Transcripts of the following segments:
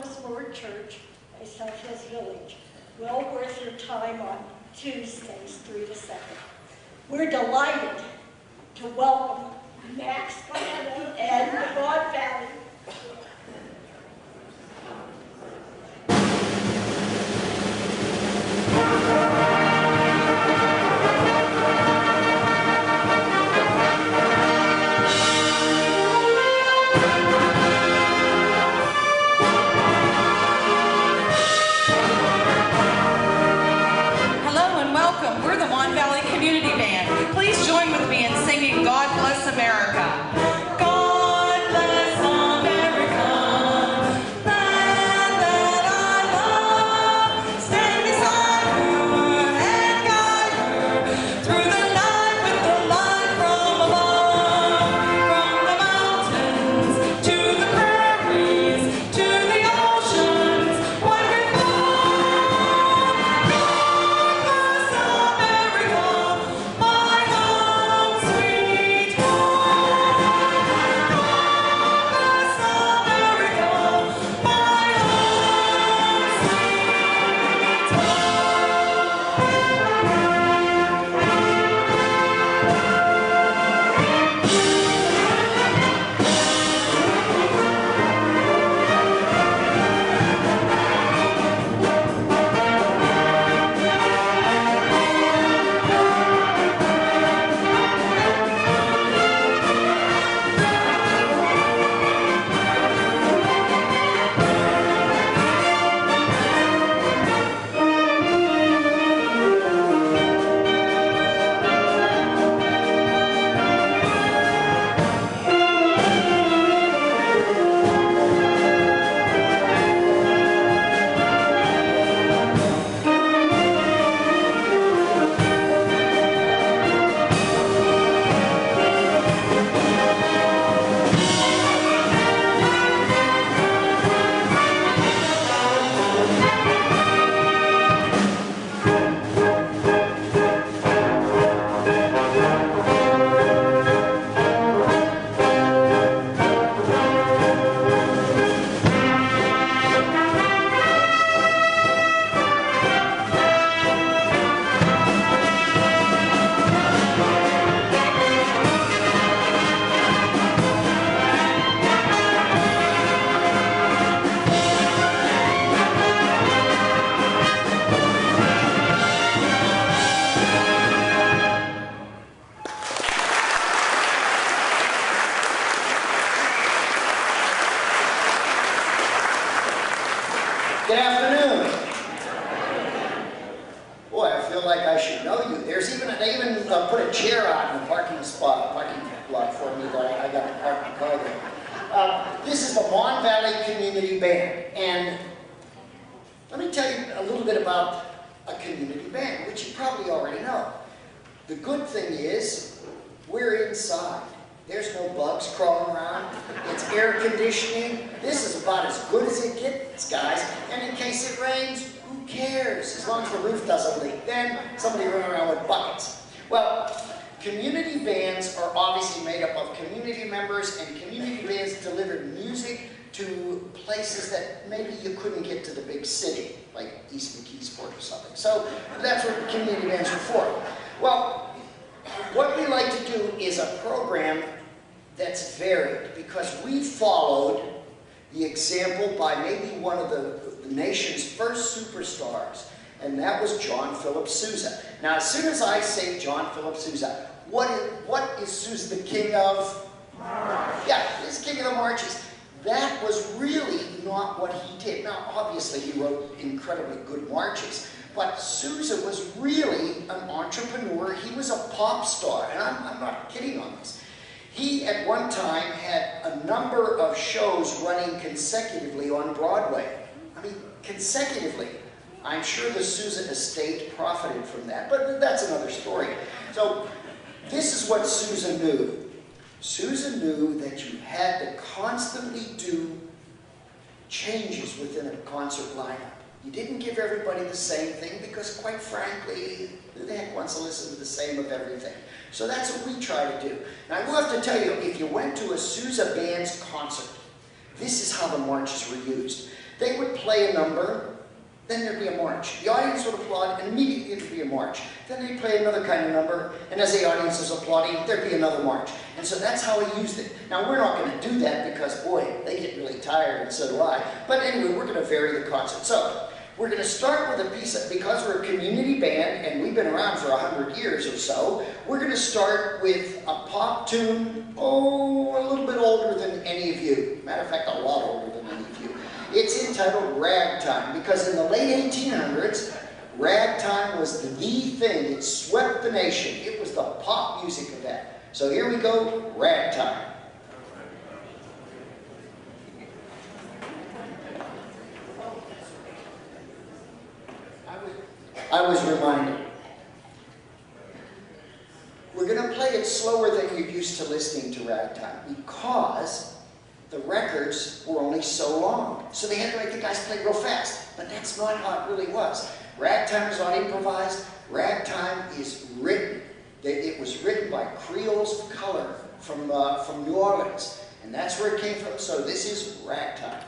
Columbus Word Church, a South Hills Village. Well worth your time on Tuesdays, 3 to 7. We're delighted to welcome Max Glenn and the Mon Valley. Good afternoon. Boy, I feel like I should know you. They even put a chair out in the parking lot for me that I got to park the car there. This is the Mon Valley Community Band, and let me tell you a little bit about a community band, which you probably already know. The good thing is, we're inside. There's no bugs crawling around. It's air conditioning. This is about as good as it gets, guys. And in case it rains, who cares? As long as the roof doesn't leak. Then somebody run around with buckets. Well, community bands are obviously made up of community members, and community bands deliver music to places that maybe you couldn't get to the big city, like East McKeesport or something. So that's what community bands are for. Well, what we like to do is a program that's varied, because we followed the example by maybe one of the nation's first superstars, and that was John Philip Sousa. Now, as soon as I say John Philip Sousa, what is Sousa the king of? Yeah, he's king of the marches. That was really not what he did. Now, obviously, he wrote incredibly good marches, but Sousa was really an entrepreneur. He was a pop star, and I'm not kidding on this. He, at one time, had a number of shows running consecutively on Broadway. I mean, consecutively. I'm sure the Sousa estate profited from that, but that's another story. So, this is what Sousa knew. Sousa knew that you had to constantly do changes within a concert lineup. You didn't give everybody the same thing because, quite frankly, who the heck wants to listen to the same of everything? So that's what we try to do. Now, I will have to tell you, if you went to a Sousa Band's concert, this is how the marches were used. They would play a number, then there'd be a march. The audience would applaud, and immediately there'd be a march. Then they'd play another kind of number, and as the audience was applauding, there'd be another march. And so that's how he used it. Now, we're not going to do that because, boy, they get really tired, and so do I. But anyway, we're going to vary the concert. So, we're going to start with a piece of, because we're a community band, and we've been around for 100 years or so, we're going to start with a pop tune, a little bit older than any of you. Matter of fact, a lot older than any of you. It's entitled Ragtime, because in the late 1800s, ragtime was the thing. It swept the nation. It was the pop music of that. So here we go, Ragtime. I was reminded. We're going to play it slower than you're used to listening to ragtime because the records were only so long. So they had to make the guys play real fast. But that's not how it really was. Ragtime is not improvised. Ragtime is written. It was written by Creoles of color from New Orleans. And that's where it came from. So this is Ragtime.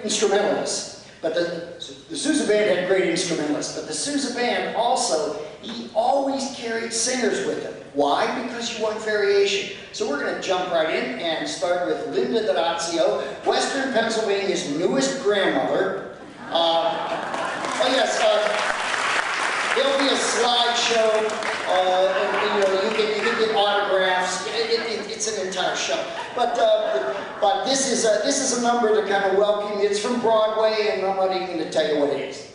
Instrumentalists, but the Sousa Band had great instrumentalists, but the Sousa Band also, he always carried singers with him. Why? Because you want variation. So we're going to jump right in and start with Linda D'Orazio, Western Pennsylvania's newest grandmother. Oh yes, there'll be a slideshow, and you can get autographs. It's an entire show. But this is a number to kind of welcome you. It's from Broadway, and I'm not even going to tell you what it is.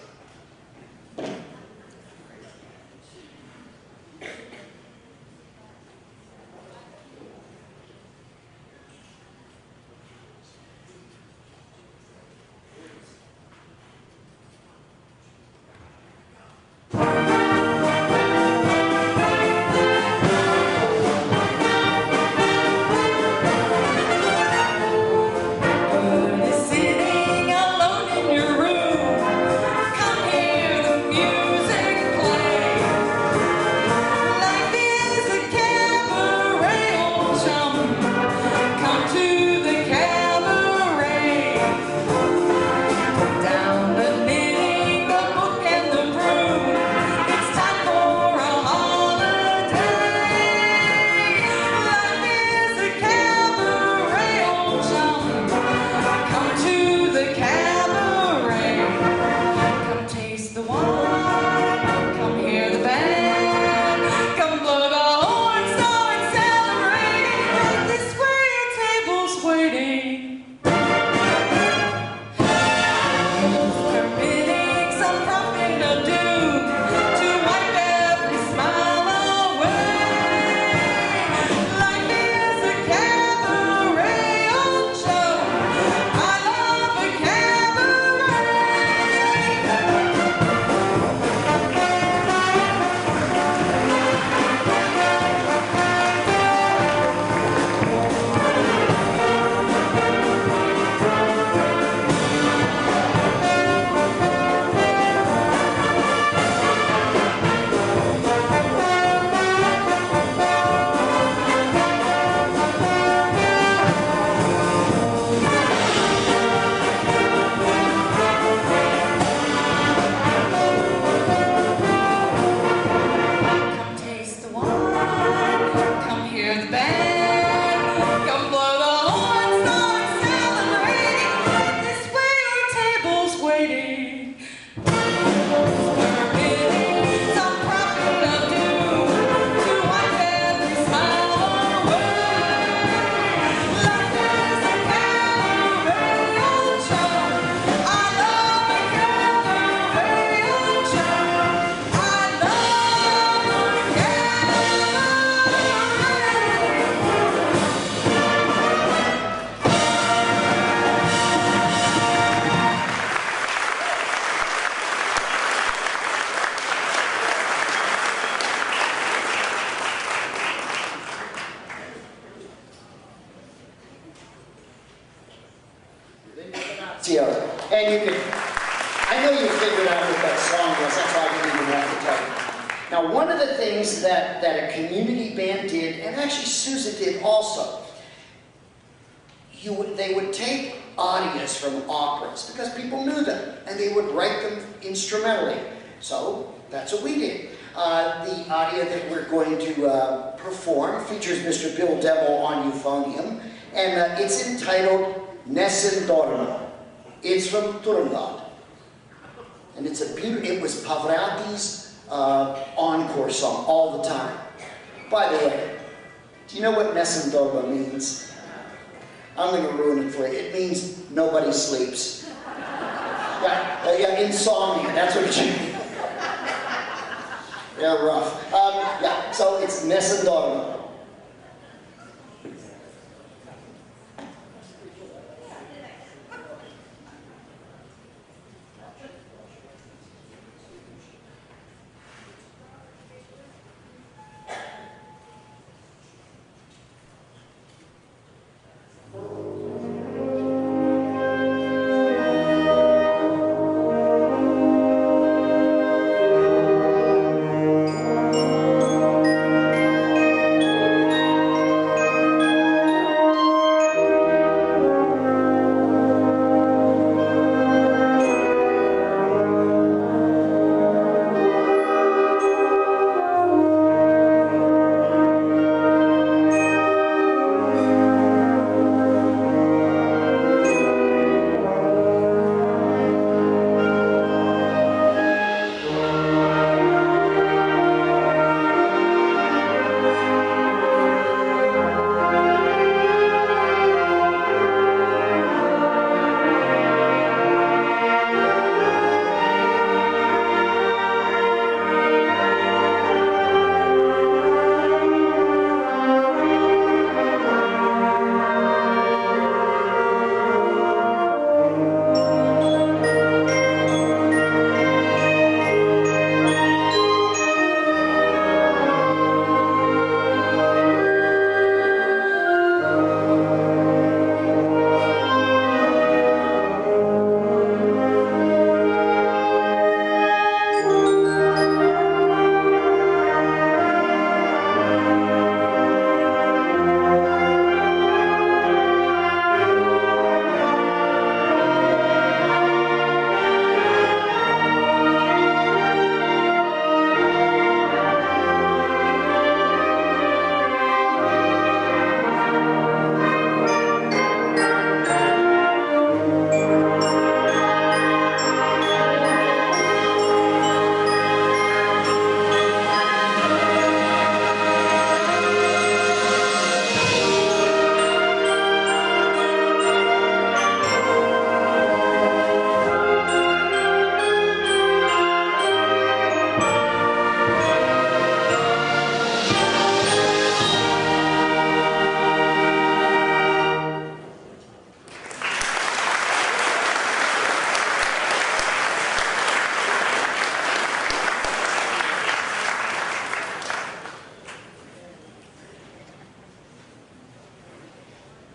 Sitting alone in your room, Tierra. And you can, I know you figured out what that song was, that's why I didn't even have to tell you. Now, one of the things that a community band did, and actually Sousa did also, they would take arias from operas, because people knew them, and they would write them instrumentally. So, that's what we did. The aria that we're going to perform features Mr. Bill Devil on euphonium, and it's entitled Nessun Dorma. It's from Turandot. And it's a beautiful, it was Pavarotti's encore song all the time. By the way, do you know what Nessun Dorma means? I'm going to ruin it for you. It means nobody sleeps. Yeah, insomnia, that's what it means. Yeah, rough. Yeah, so it's Nessun Dorma.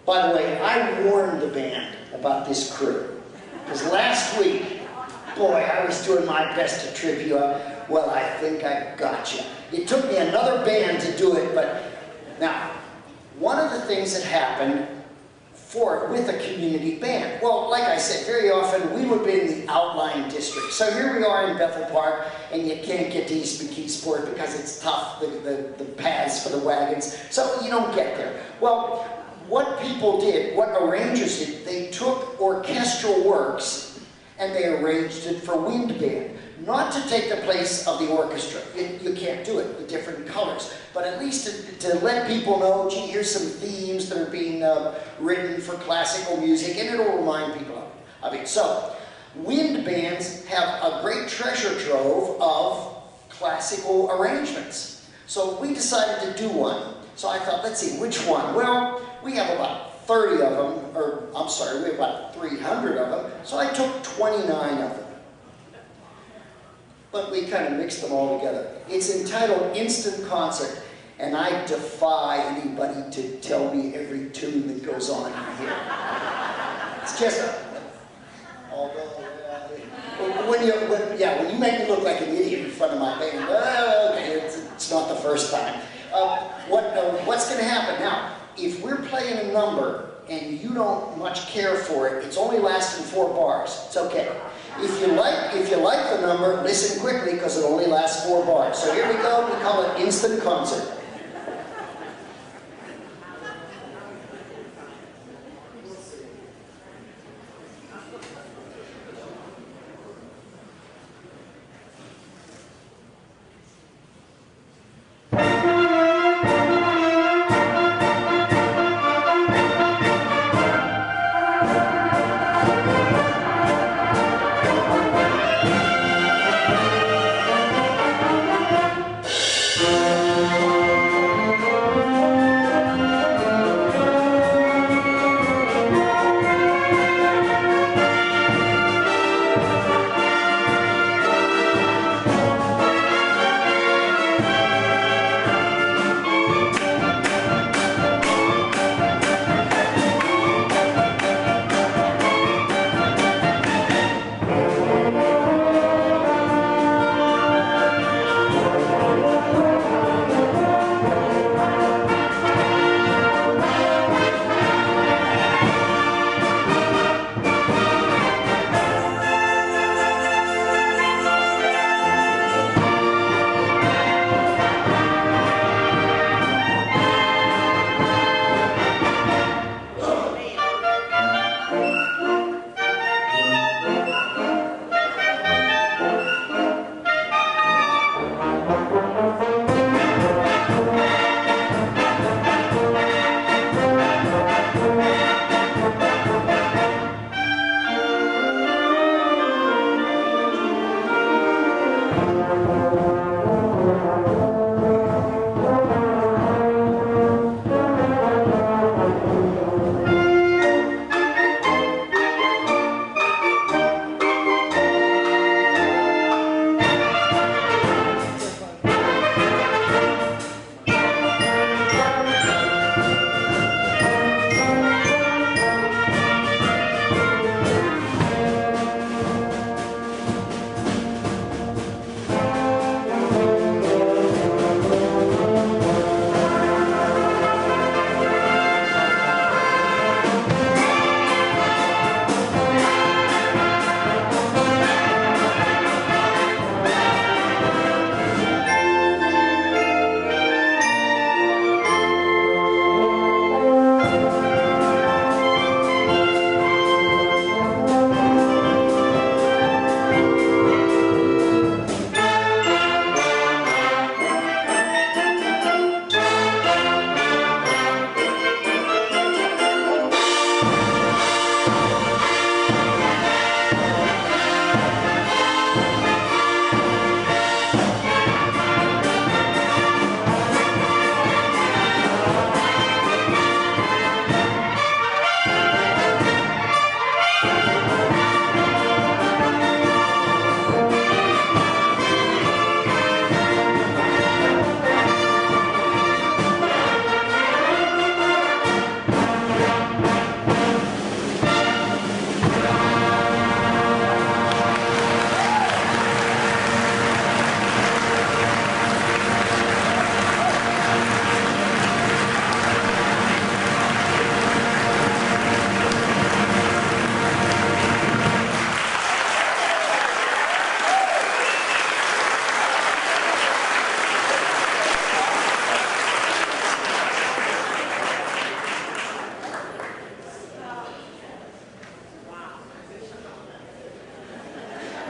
By the way, I warned the band about this crew. Because last week, boy, I was doing my best to trip you up. Well, I think I got you. It took me another band to do it, but now, one of the things that happened with a community band, well, like I said, very often we would be in the outlying district. So here we are in Bethel Park, and you can't get to East McKeesport because it's tough, the paths for the wagons, so you don't get there. Well, what people did, what arrangers did, they took orchestral works and they arranged it for wind band. Not to take the place of the orchestra. You can't do it, the different colors. But at least to let people know, gee, here's some themes that are being written for classical music, and it'll remind people of it. So, wind bands have a great treasure trove of classical arrangements. So we decided to do one. So I thought, let's see, which one? Well, we have about 30 of them, or I'm sorry, we have about 300 of them. So I took 29 of them. But we kind of mixed them all together. It's entitled Instant Concert, and I defy anybody to tell me every tune that goes on in here. It's just when you make me look like an idiot in front of my band, well, okay, it's not the first time. What's going to happen now? If we're playing a number and you don't much care for it, it's only lasting 4 bars. It's okay. If you like the number, listen quickly because it only lasts 4 bars. So here we go. We call it instant concert.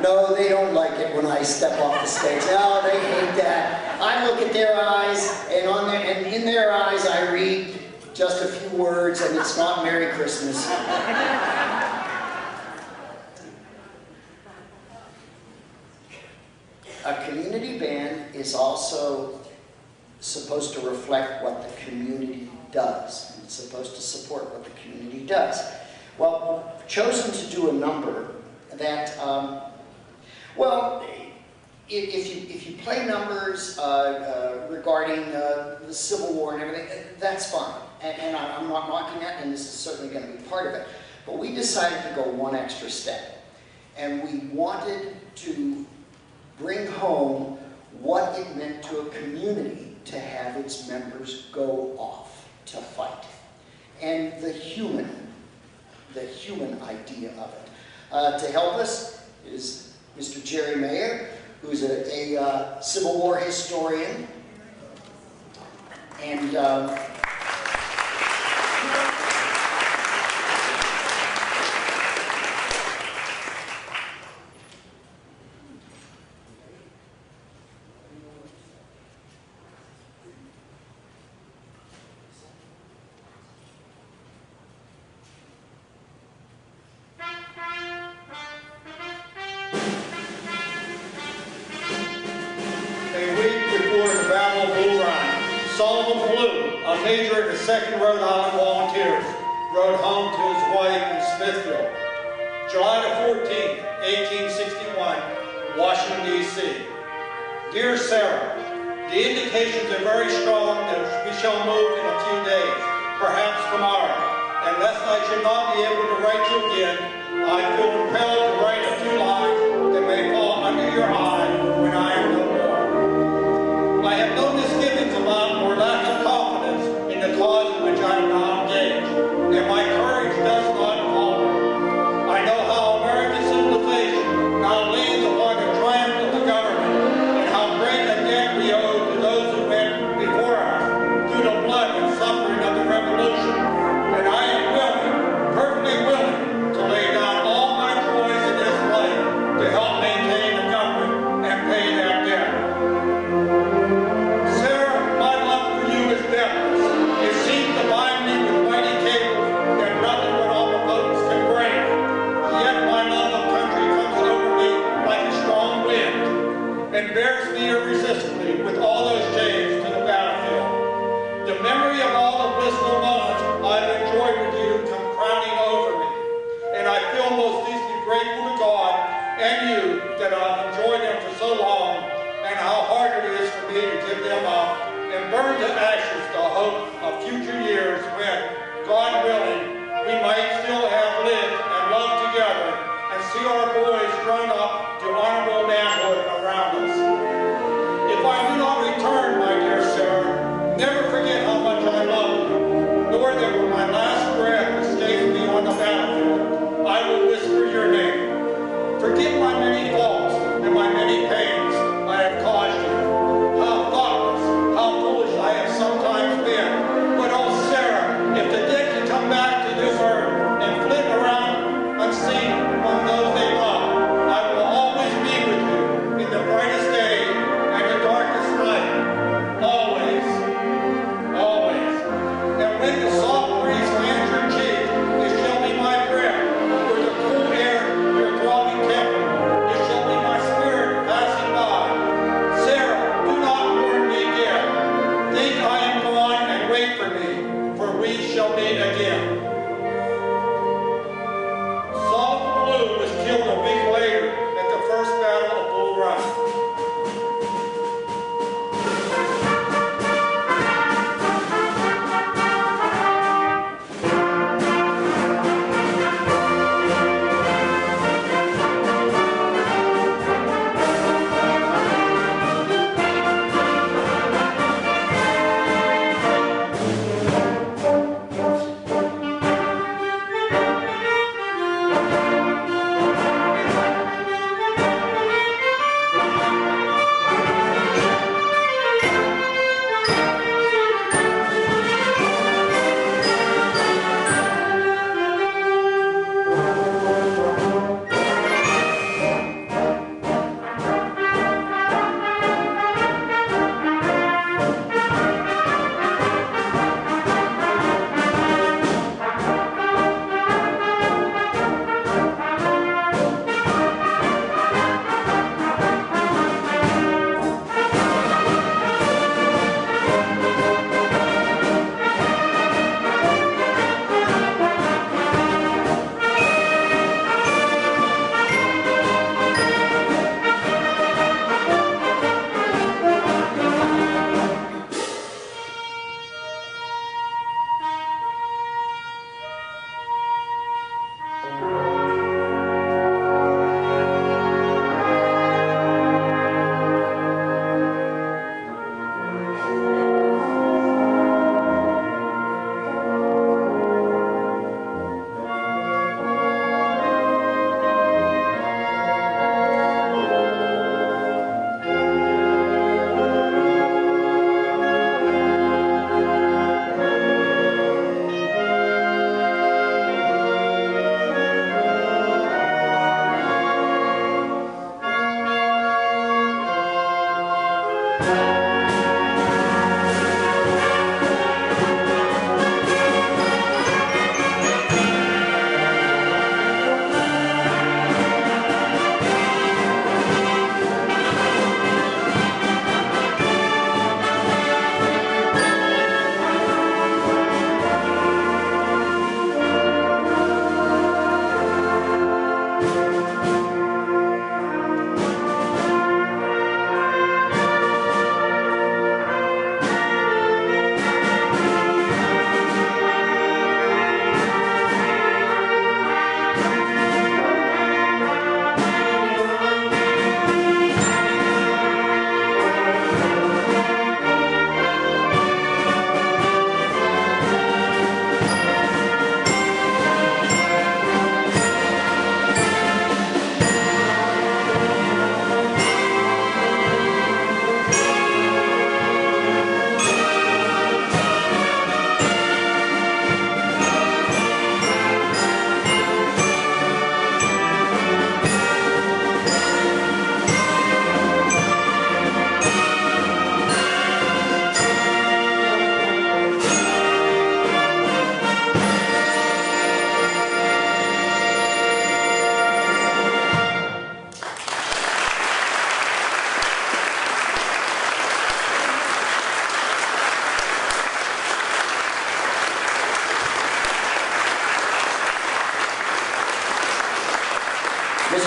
No, they don't like it when I step off the stage. No, they hate that. I look at their eyes, and in their eyes I read just a few words, and it's not Merry Christmas. A community band is also supposed to reflect what the community does. It's supposed to support what the community does. Well, we've chosen to do a number that, well, if you play numbers regarding the Civil War and everything, that's fine. And I'm not knocking that, and this is certainly going to be part of it. But we decided to go one extra step. and we wanted to bring home what it meant to a community to have its members go off to fight, and the human idea of it. To help us is Mr. Jerry Mayer, who's a Civil War historian, and Solomon Blue, a major in the 2nd Rhode Island Volunteers, rode home to his wife in Smithfield. July the 14th, 1861, Washington, D.C. Dear Sarah, the indications are very strong that we shall move in a few days, perhaps tomorrow. And lest I should not be able to write you again, I feel compelled to write a few lines that may fall under your eye when I am no more. I have no misgivings about or lack of confidence in the cause in which I am now engaged, and my courage does not falter. I know how American civilization now leans upon the triumph of the government, and how great a debt we owe to those who went before us through the blood and suffering of the Revolution. And I am willing, perfectly willing, to lay down all my joys in this life to help maintain the government and pay that debt. Sarah, my love for you is deathless. It seems to bind me with mighty cables that nothing but omnipotence can break. Yet my love of country comes over me like a strong wind and bears me irresistibly with all those days to the battlefield. The memory of all the blissful moments I've enjoyed with you come crowning over me, and I feel most deeply grateful to God and you that I've enjoyed them for so long, and how hard it is for me to give them up and burn to ashes the hope of future years when, God willing, we might still have lived and loved together and see our boys grown up to honorable manhood around us. If I do not return, my dear Sarah, never forget how much I love you, nor that when my last breath escapes me on the battlefield, I will whisper your name. Forgive my many faults and my many pains I have caused you. How thoughtless, how foolish I have sometimes been. But oh Sarah, if the dead can come back to this earth and flit around unseen among those they love, I will always be with you in the brightest day and the darkest night. Always, always. And when the soft breeze fans your cheek, it shall be my breath, or the cool air your throbbing temple. It shall be my spirit passing by. Sarah, do not mourn me again. Think I am gone and wait for me, for we shall meet again. Solomon Blue was killed a week later at the First Battle of Bull Run.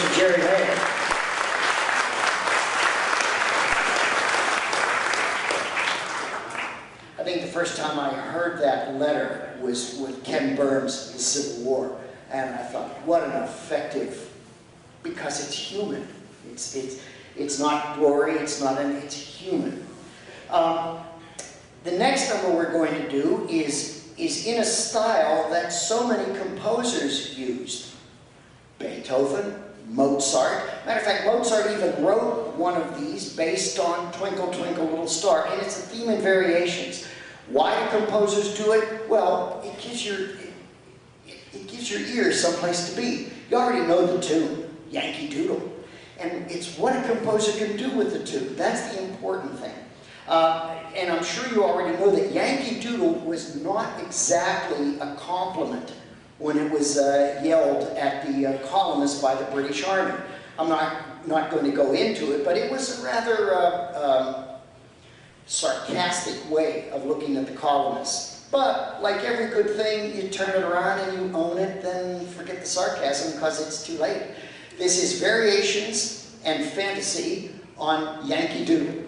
Mr. Jerry Ray. I think the first time I heard that letter was with Ken Burns, The Civil War. And I thought, what an effective, because it's human. It's not glory, it's human. The next number we're going to do is in a style that so many composers used. Beethoven, Mozart. Matter of fact, Mozart even wrote one of these based on Twinkle, Twinkle, Little Star, and it's a theme in variations. Why do composers do it? Well, it gives your ears someplace to be. You already know the tune, Yankee Doodle. And it's what a composer can do with the tune. That's the important thing. And I'm sure you already know that Yankee Doodle was not exactly a compliment when it was yelled at the colonists by the British Army. I'm not going to go into it, but it was a rather sarcastic way of looking at the colonists. But like every good thing, you turn it around and you own it, then forget the sarcasm because it's too late. This is Variations and Fantasy on Yankee Doodle.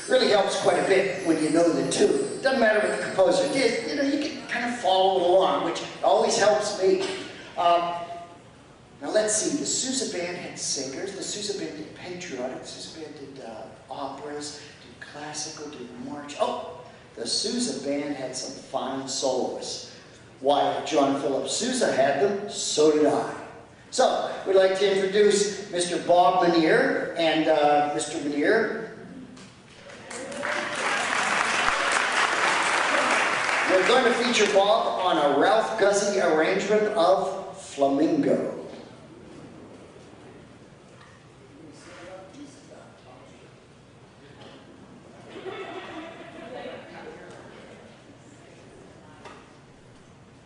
Really helps quite a bit when you know the tune. It doesn't matter what the composer did, you know, you can kind of follow along, which always helps me. Now let's see, the Sousa Band had singers. The Sousa Band did patriotic, the Sousa Band did operas, did classical, did march. Oh, the Sousa Band had some fine soloists. Why, if John Philip Sousa had them, so did I. So, we'd like to introduce Mr. Bob Minier, and Mr. Minier, we're going to feature Bob on a Ralph Guzzi arrangement of Flamingo.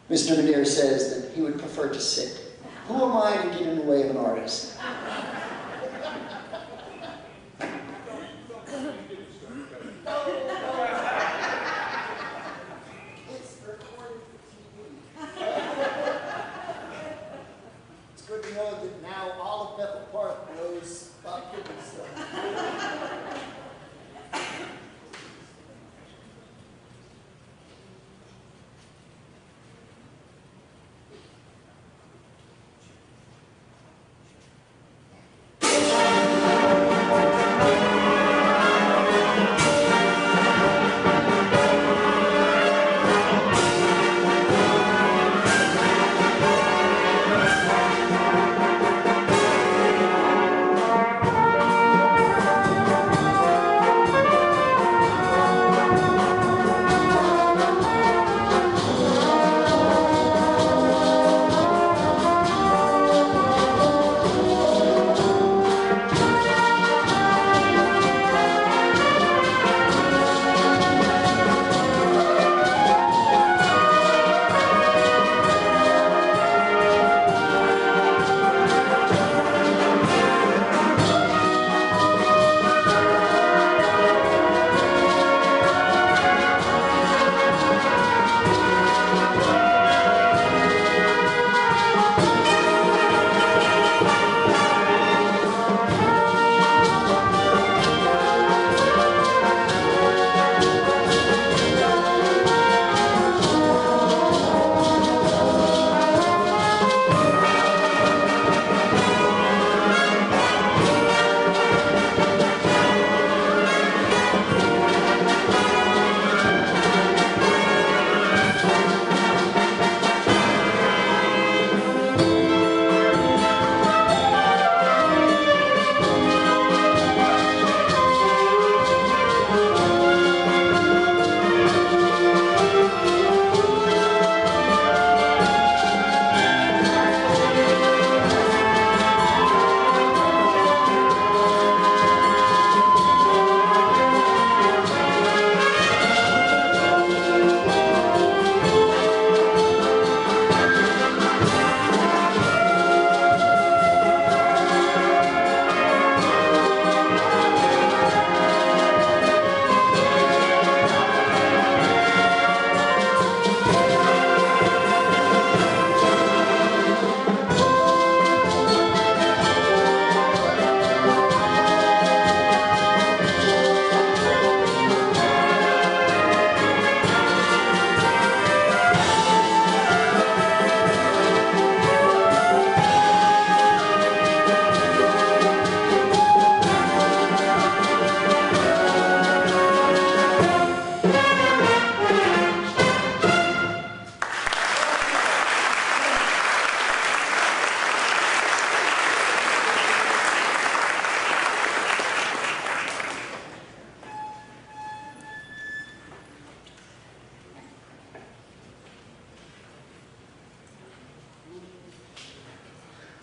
Mr. Minier says that he would prefer to sit. Who am I to get in the way of an artist? It's good to know that now all of Bethel Park knows about cooking stuff.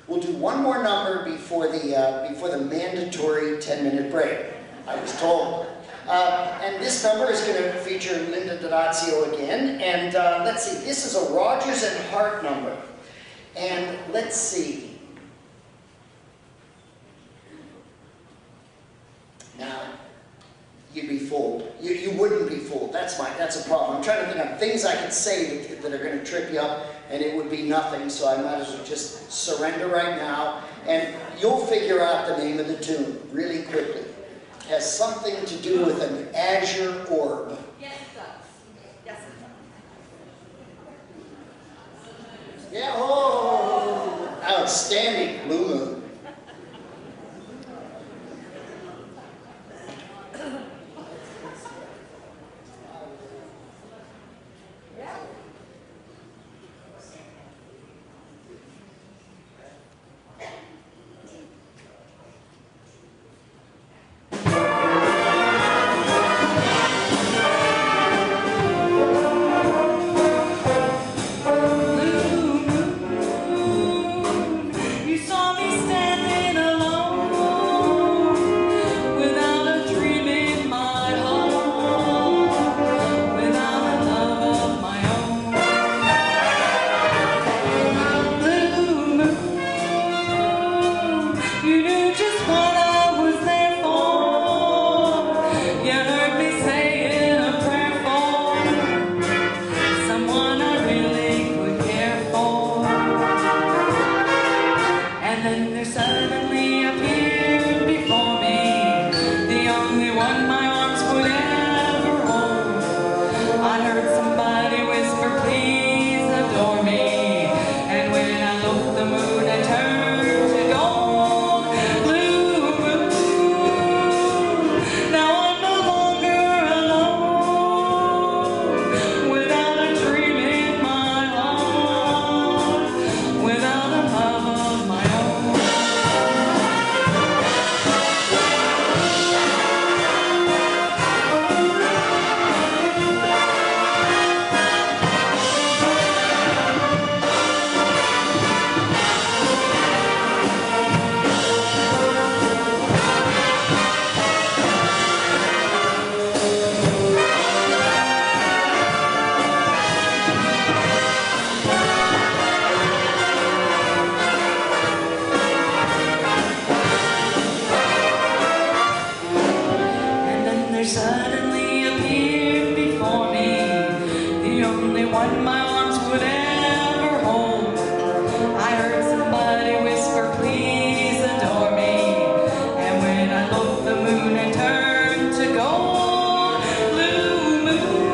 We'll do one more number before the mandatory 10-minute break, I was told. And this number is going to feature Linda D'Orazio again. And let's see, this is a Rodgers and Hart number. And let's see. Now, you'd be fooled. You wouldn't be fooled. That's a problem. I'm trying to think of things I could say that are going to trip you up, and it would be nothing, so I might as well just surrender right now, and you'll figure out the name of the tune really quickly. has something to do with an azure orb. Yes, it does. Yes, it does. Yeah, oh, outstanding, blue moon. You saw me standing alone, without a dream in my heart, without a love of my own. Blue moon, you knew just what I was there for. You heard me saying a prayer for someone I really could care for. And then there suddenly appeared before me the only one my arms would ever hold. I heard somebody whisper, please adore me. And when I looked, the moon had turned to gold. Blue moon, now I'm no longer alone, without a dream in my heart, without a love of my own. And then there suddenly appeared before me the only one my arms would ever hold. I heard somebody whisper, please adore me. And when I looked, the moon had turned to gold. Blue moon,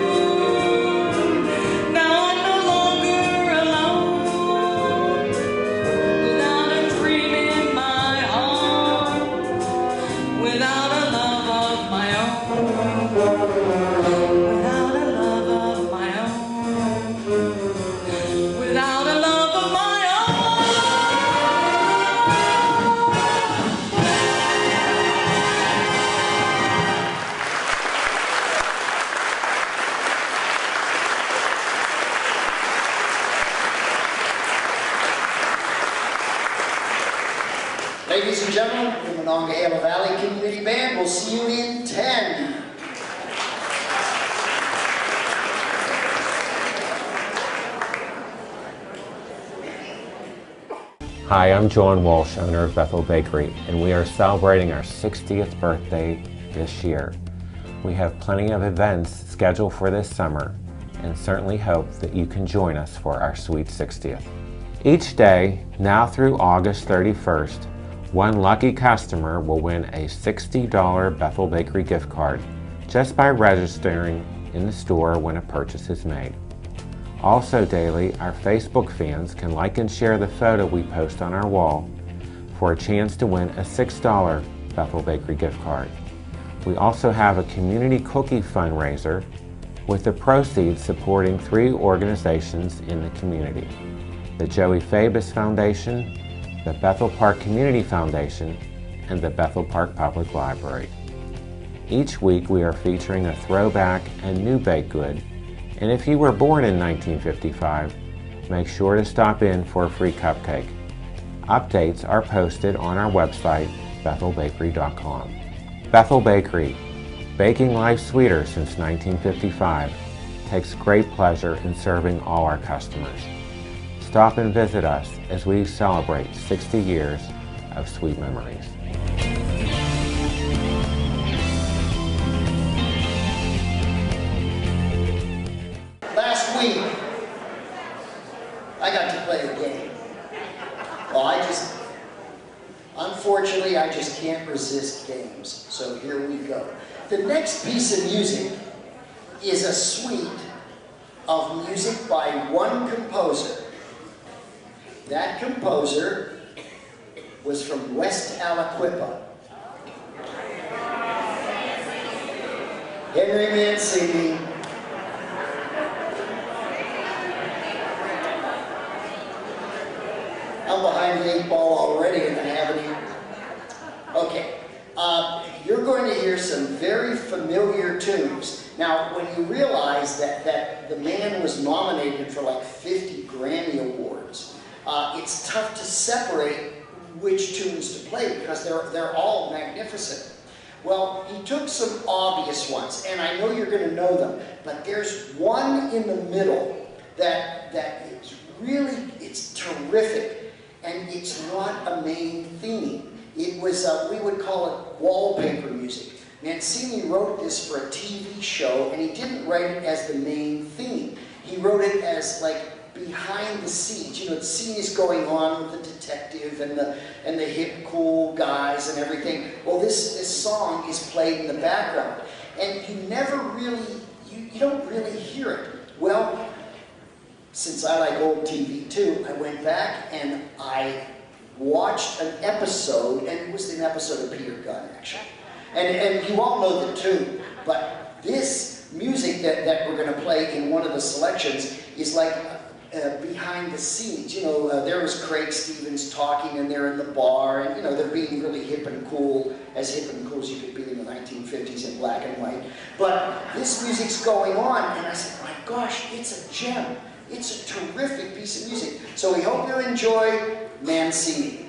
now I'm no longer alone, without a dream in my heart, without a love of my own, without a love of my own, without a love of my Ladies and gentlemen, the Monongahela Valley Community Band will see you in 10. Hi, I'm John Walsh, owner of Bethel Bakery, and we are celebrating our 60th birthday this year. We have plenty of events scheduled for this summer and certainly hope that you can join us for our sweet 60th. Each day, now through August 31st, one lucky customer will win a $60 Bethel Bakery gift card just by registering in the store when a purchase is made. Also daily, our Facebook fans can like and share the photo we post on our wall for a chance to win a $6 Bethel Bakery gift card. We also have a community cookie fundraiser with the proceeds supporting 3 organizations in the community: the Joey Fabus Foundation, the Bethel Park Community Foundation, and the Bethel Park Public Library. Each week we are featuring a throwback and new baked good, and if you were born in 1955, make sure to stop in for a free cupcake. Updates are posted on our website, bethelbakery.com. Bethel Bakery, baking life sweeter since 1955, takes great pleasure in serving all our customers. Stop and visit us as we celebrate 60 years of sweet memories. Last week, I got to play a game. Well, Unfortunately, I just can't resist games, so here we go. The next piece of music is a suite of music by one composer. That composer was from West Aliquippa. Henry Mancini. I'm behind the 8 ball already and I haven't even... Okay, you're going to hear some very familiar tunes. Now, when you realize that the man was nominated for like 50 Grammy Awards, it's tough to separate which tunes to play because they're all magnificent. Well, he took some obvious ones, and I know you're going to know them, but there's one in the middle that is really, it's terrific, and it's not a main theme. It was, we would call it wallpaper music. Mancini wrote this for a TV show, and he didn't write it as the main theme. He wrote it as like behind the scenes. You know, the scene is going on with the detective and the hip, cool guys and everything. Well, this song is played in the background, and you never really, you don't really hear it. Well, since I like old TV too, I went back and I watched an episode, and it was an episode of Peter Gunn, actually. And you all know the tune, but this music that we're going to play in one of the selections is like behind the scenes. You know, there was Craig Stevens talking, and they're in the bar, and you know, they're being really hip and cool, as hip and cool as you could be in the 1950s in black and white. But this music's going on, and I said, my gosh, it's a gem. It's a terrific piece of music. So we hope you enjoy Mancini.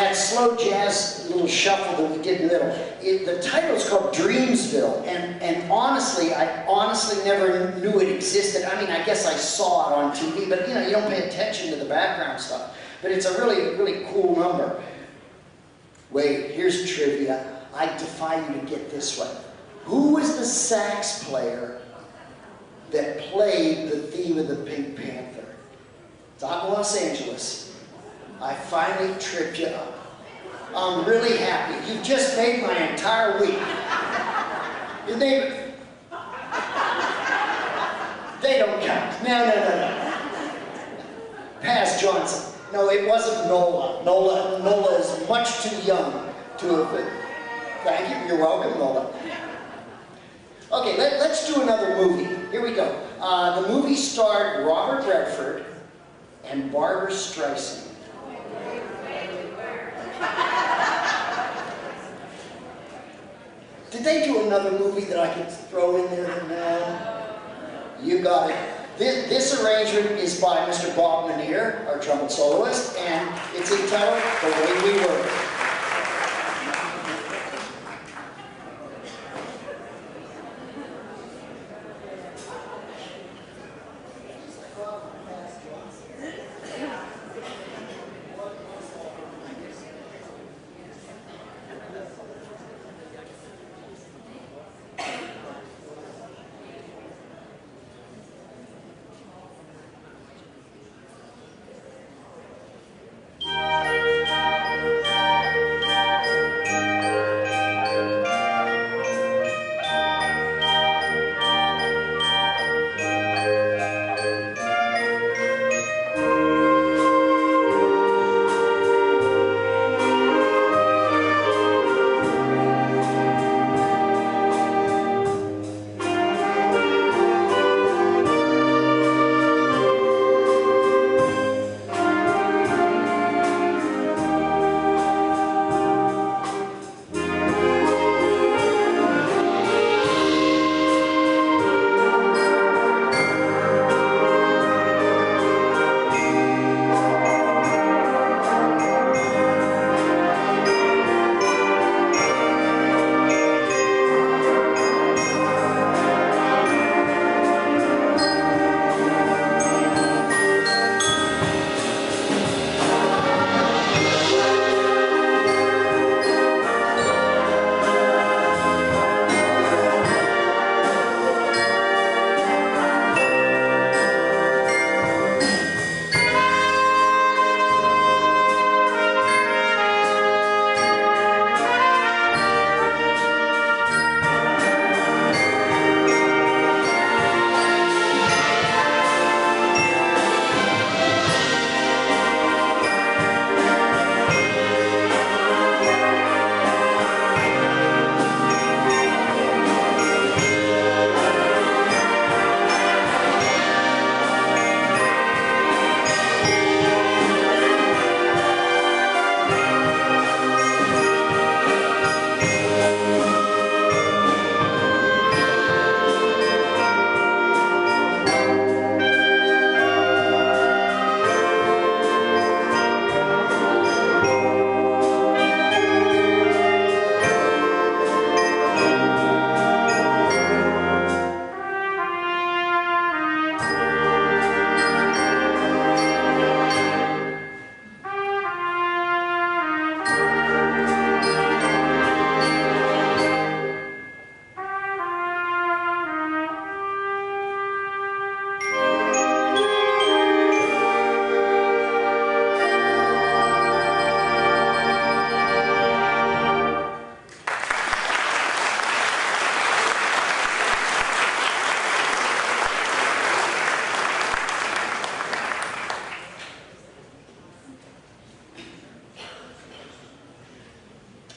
that slow jazz little shuffle that we did in the middle, the title is called Dreamsville, and honestly, I honestly never knew it existed. I mean, I guess I saw it on TV, but you know, you don't pay attention to the background stuff. But it's a really, really cool number. Wait, here's trivia. I defy you to get this one. Who was the sax player that played the theme of the Pink Panther? It's out in Los Angeles. I finally tripped you up. I'm really happy. You've just made my entire week. His name... They don't count. No. Paz Johnson. No, it wasn't Nola. Nola is much too young to have been. Thank you. You're welcome, Nola. Okay, let's do another movie. Here we go. The movie starred Robert Redford and Barbara Streisand. Did they do another movie that I could throw in there? No. You got it. This arrangement is by Mr. Bob Manier, our trumpet soloist, and it's entitled The Way We Were.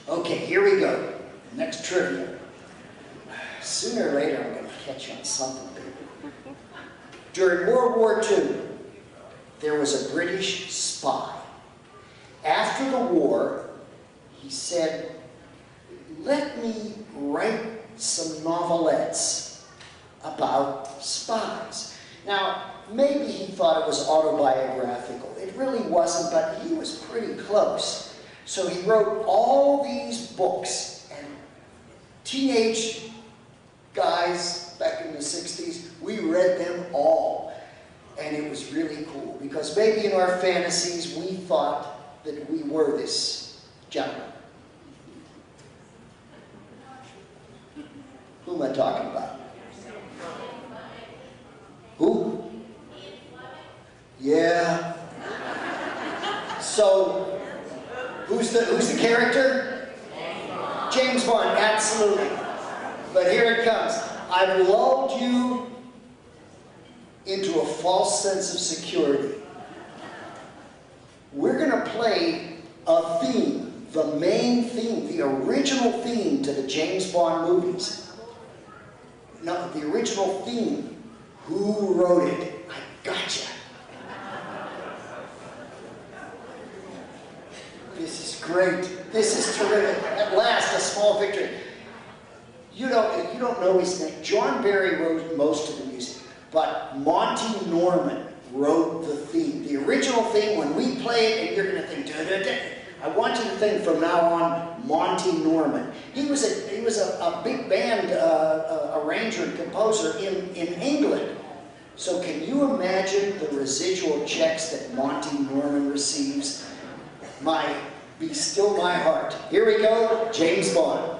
Okay, here we go. Next trivia. Sooner or later, I'm going to catch you on something. During World War II, there was a British spy. After the war, he said, let me write some novelettes about spies. Now, maybe he thought it was autobiographical. It really wasn't, but he was pretty close. So he wrote all these books, and teenage guys back in the 60s, we read them all. And it was really cool, because maybe in our fantasies we thought that we were this gentleman. Who am I talking about? Who? Yeah. So, who's the character? James Bond, absolutely. But here it comes. I've lulled you into a false sense of security. We're going to play a theme, the main theme, the original theme to the James Bond movies. No, the original theme. Who wrote it? I gotcha. This is great. This is terrific. At last, a small victory. You don't know his name. John Barry wrote most of the music. But Monty Norman wrote the theme. The original theme, when we play it, and you're going to think, da-da-da. I want you to think from now on, Monty Norman. He was a big band arranger and composer in England. So can you imagine the residual checks that Monty Norman receives? Be still my heart. Here we go, James Bond.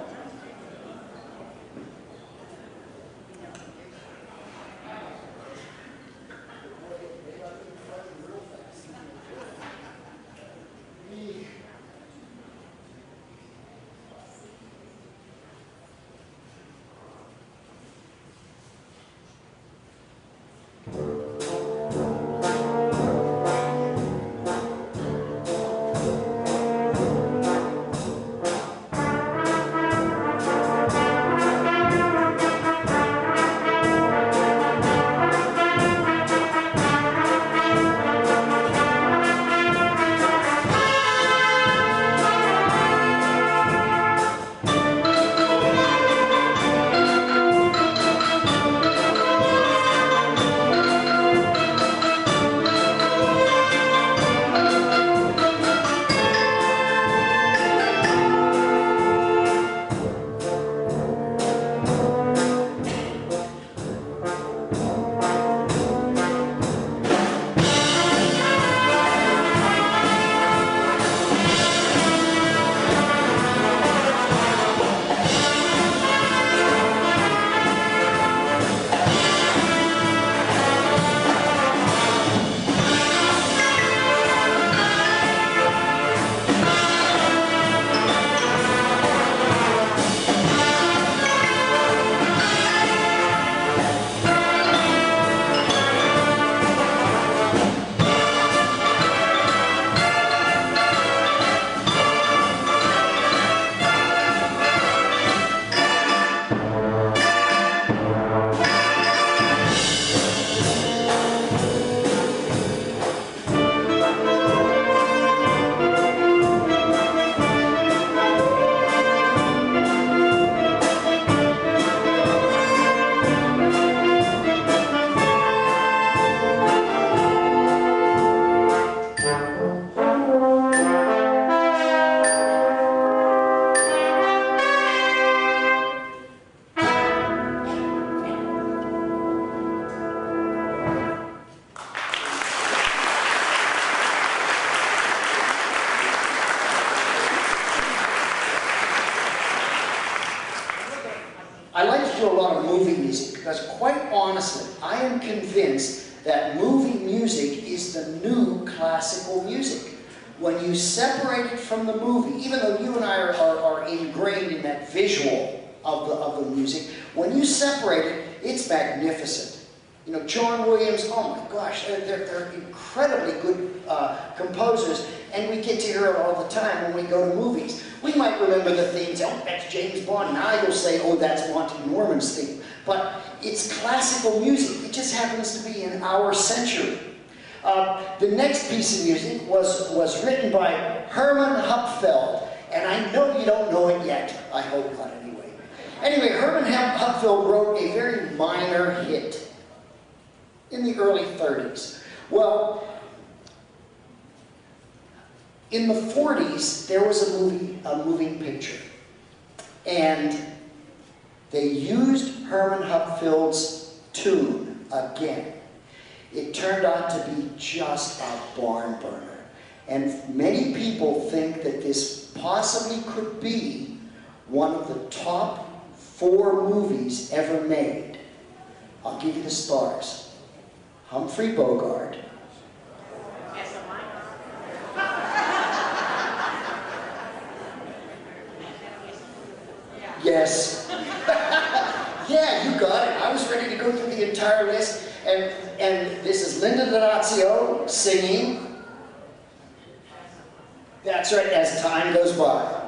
I like to do a lot of movie music because, quite honestly, I am convinced that movie music is the new classical music. When you separate it from the movie, even though you and I are ingrained in that visual of the music, when you separate it, it's magnificent. You know, John Williams, oh my gosh, they're incredibly good composers, and we get to hear it all the time when we go to movies. We might remember the themes, oh, that's James Bond. Now you'll say, oh, that's Monty Norman's theme. But it's classical music. It just happens to be in our century. The next piece of music was written by Hermann Hupfeld, and I know you don't know it yet. I hope not, anyway. Anyway, Hermann Hupfeld wrote a very minor hit in the early 30s. Well, In the 40s, there was a moving picture, and they used Herman Hupfeld's tune again. It turned out to be just a barn burner, and many people think that this possibly could be one of the top 4 movies ever made. I'll give you the stars. Humphrey Bogart. Yes. Yeah, you got it. I was ready to go through the entire list. And this is Linda Donazio singing. That's right, As Time Goes By.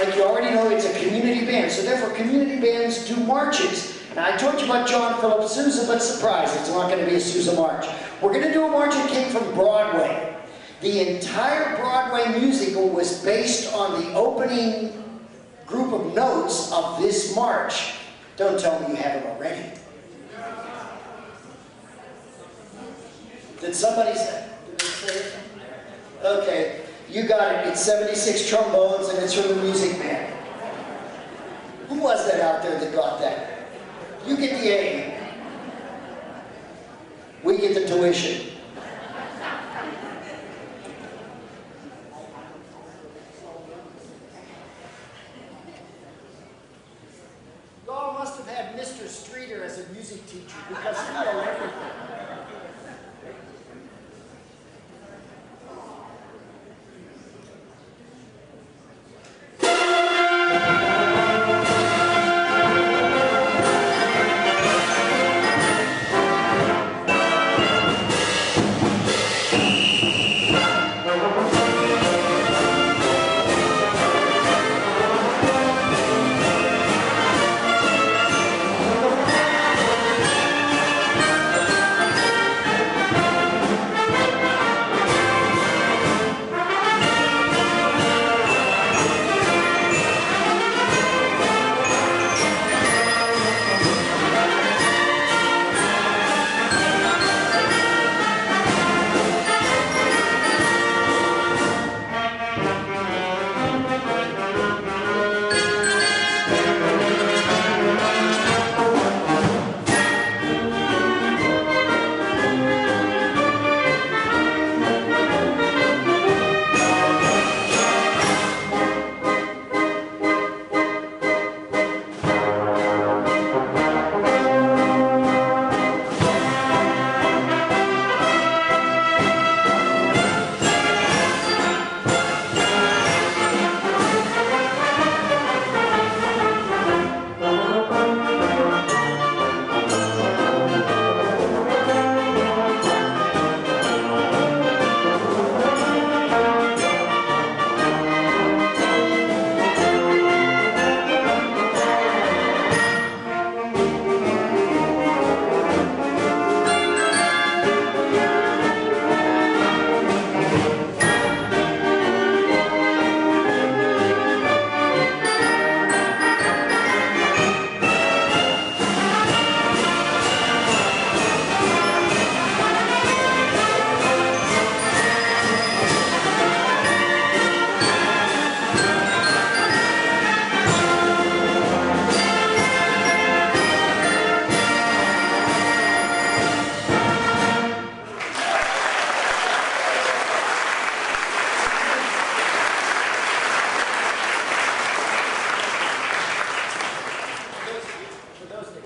like you already know, it's a community band. So therefore, community bands do marches. Now, I told you about John Philip Sousa, but surprise, it's not going to be a Sousa march. We're going to do a march that came from Broadway. The entire Broadway musical was based on the opening group of notes of this march. Don't tell me you haven't already. Did somebody say? Did they say it? Okay, you got it. It's 76 trombones and it's from the music band. Who was that out there that got that? You get the A. We get the tuition. Y'all must have had Mr. Streeter as a music teacher because he knew everything.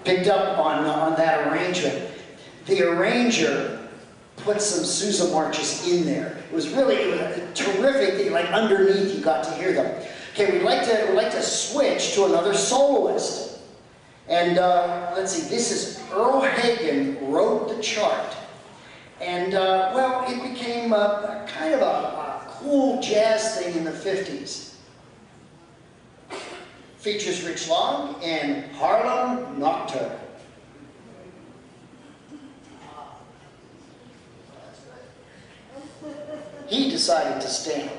Picked up on that arrangement. The arranger put some Sousa marches in there. It was a terrific thing, like underneath you got to hear them. Okay, we'd like to switch to another soloist. And let's see, this is Earl Hagen wrote the chart. And well, it became kind of a cool jazz thing in the 50s. Features Rich Long and Harlem Nocturne. He decided to stand.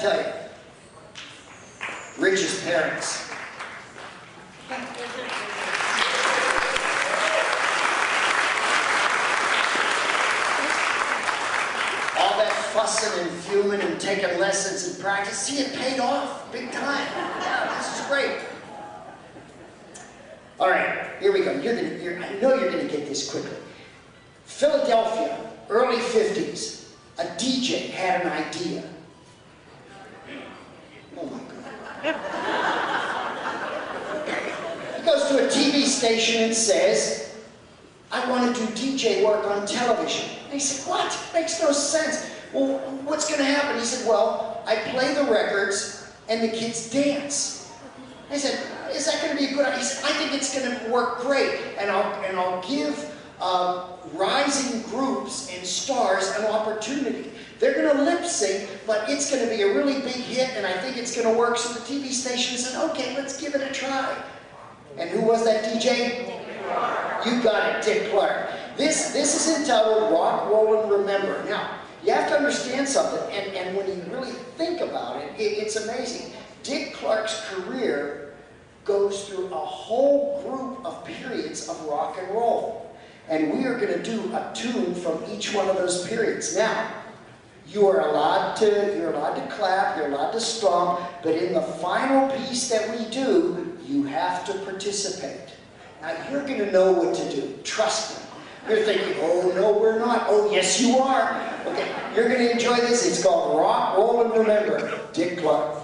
tell you, Rich's parents. All that fussing and fuming and taking lessons and practice, see, it paid off big time. Yeah, this is great. All right, here we go. I know you're going to get this quickly. Philadelphia, early 50s, a DJ had an idea. Oh my God. He goes to a TV station and says, I want to do DJ work on television. And he said, what? Makes no sense. Well, what's going to happen? He said, well, I play the records and the kids dance. I said, is that going to be a good idea? He said, I think it's going to work great. And I'll give rising groups and stars an opportunity. They're going to lip sync, but it's going to be a really big hit, and I think it's going to work. So the TV station said, okay, let's give it a try. And who was that DJ? Dick Clark. You got it, Dick Clark. This is entitled Rock, Roll, and Remember. Now, you have to understand something, and when you really think about it, it's amazing. Dick Clark's career goes through a whole group of periods of rock and roll. And we are going to do a tune from each one of those periods. Now, you're allowed to clap, you're allowed to stomp, but in the final piece that we do, you have to participate. Now, you're going to know what to do. Trust me. You're thinking, oh, no, we're not. Oh, yes, you are. Okay, you're going to enjoy this. It's called Rock, Roll, and Remember. Dick Clark.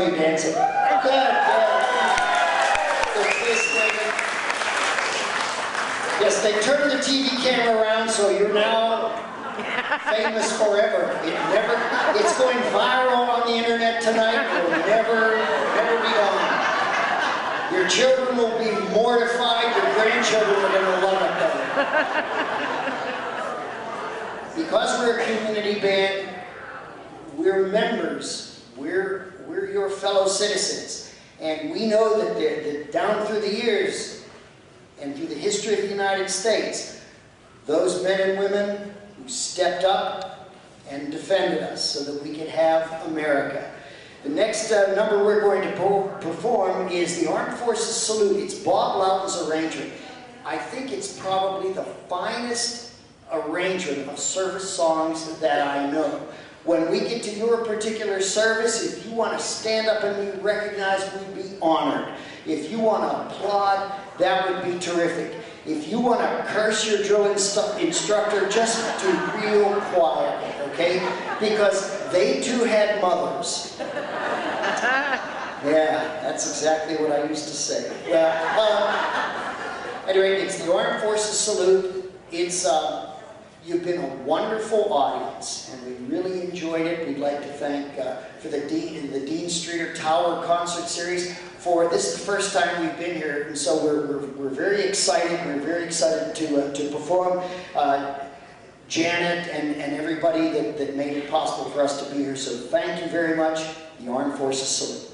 you dancing. Good. Yes, they turned the TV camera around, so you're now famous forever. It's going viral on the internet tonight. It will never be gone. Your children will be mortified. Your grandchildren are going to love it, though. Because we're a community band, we're members. We're your fellow citizens. And we know that down through the years and through the history of the United States, those men and women who stepped up and defended us so that we could have America. The next number we're going to perform is the Armed Forces Salute. It's Bob Loughton's arrangement. I think it's probably the finest arrangement of service songs that I know. When we get to your particular service, if you want to stand up and be recognized, we'd be honored. If you want to applaud, that would be terrific. If you want to curse your drill instructor, just do real quietly, okay? Because they too had mothers. Yeah, that's exactly what I used to say. Anyway, it's the Armed Forces Salute. It's, you've been a wonderful audience, and we really enjoyed it. We'd like to thank for the Dean Streeter Tower Concert Series. This is the first time we've been here, and so we're very excited. We're very excited to perform. Janet and everybody that made it possible for us to be here. So thank you very much. The Armed Forces Salute.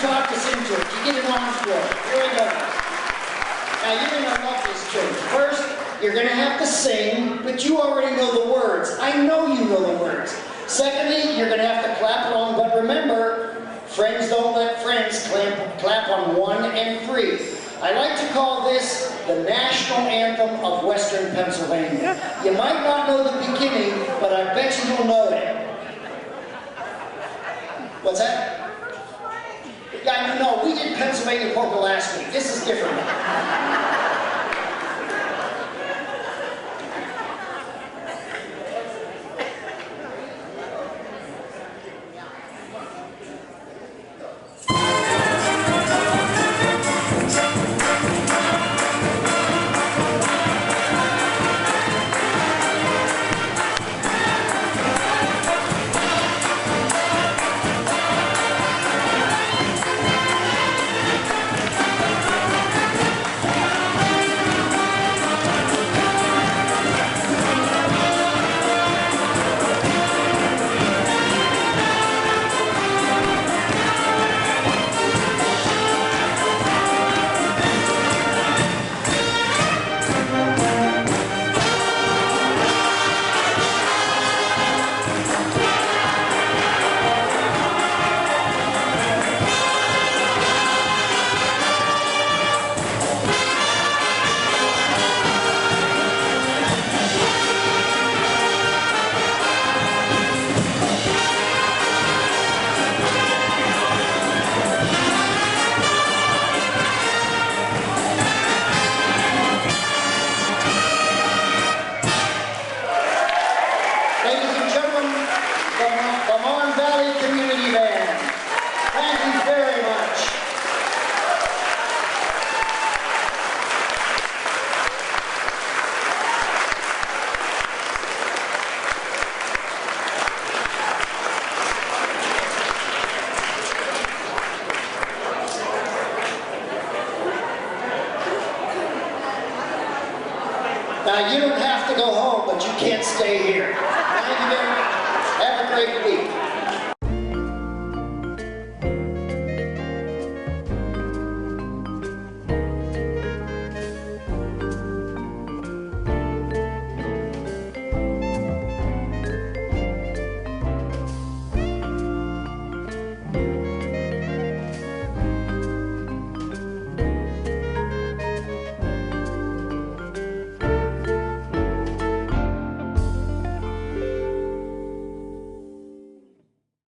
talked us into it. You get an encore. Here we go. Now, you're going to love this tune. First, you're going to have to sing, but you already know the words. I know you know the words. Secondly, you're going to have to clap along, but remember, friends don't let friends clap on 1 and 3. I like to call this the national anthem of Western Pennsylvania. You might not know the beginning, but I bet you you'll know it. What's that? Yeah, no, we did Pennsylvania polka last week. This is different. Now, you don't have to go home, but you can't stay here. Thank you very much. Have a great week.